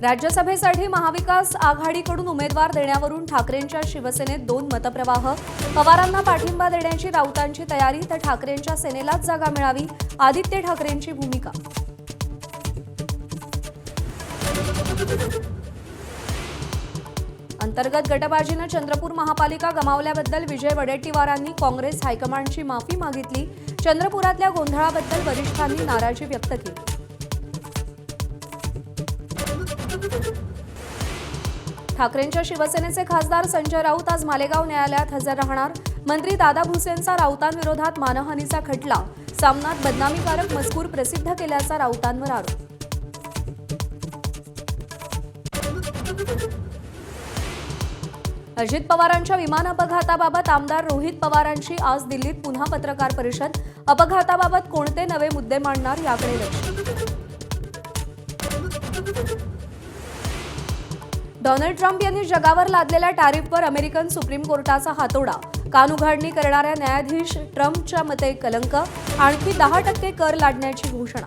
राज्यसभेसाठी महाविकास आघाडीकडून उमेदवार देण्यावरून ठाकरेंच्या शिवसेनेत दोन मतप्रवाह। पवारांना पाठिंबा देण्याची राऊतांची तयारी तर ठाकरेंच्या सेनेलाच जागा मिळावी, आदित्य ठाकरेंची भूमिका। अंतर्गत गटबाजीने चंद्रपूर महापालिका गमावल्याबद्दल विजय वडेट्टीवारांनी काँग्रेस हायकमांडची माफी मागितली। चंद्रपुरातल्या गोंधळाबद्दल वरिष्ठांनी नाराजी व्यक्त केली। ठाकरेंच्या शिवसेनेचे खासदार संजय राऊत आज मालेगाव न्यायालयात हजर राहणार। मंत्री दादा भुसेंचा राऊतांविरोधात मानहानीचा खटला। सामनात बदनामीकारक मजकूर प्रसिद्ध केल्याचा राऊतांवर आरोप। अजित पवारांच्या विमान अपघाताबाबत आमदार रोहित पवारांची आज दिल्लीत पुन्हा पत्रकार परिषद। अपघाताबाबत कोणते नवे मुद्दे मांडणार याकडे लक्ष। डोनाल्ड ट्रम्प यांनी जगावर लादलेल्या टॅरिफवर अमेरिकन सुप्रीम कोर्टाचा हातोडा। कानउघाडणी करणाऱ्या न्यायाधीश ट्रम्पच्या मते कलंक। आणखी 10% कर लादण्याची घोषणा।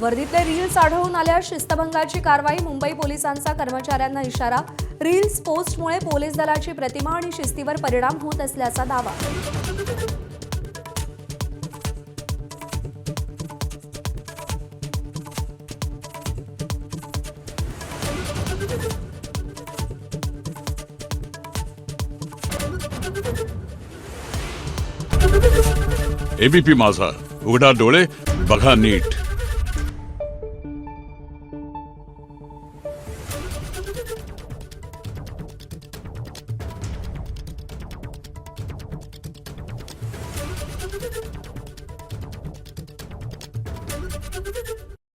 वर्दीतले रील्स आढळून आल्यास शिस्तभंगाची कारवाई। मुंबई पोलिसांचा कर्मचाऱ्यांना इशारा। रील्स पोस्टमुळे पोलीस दलाची प्रतिमा आणि शिस्तीवर परिणाम होत असल्याचा दावा। एबीपी माझा, उघडा डोळे बघा नीट।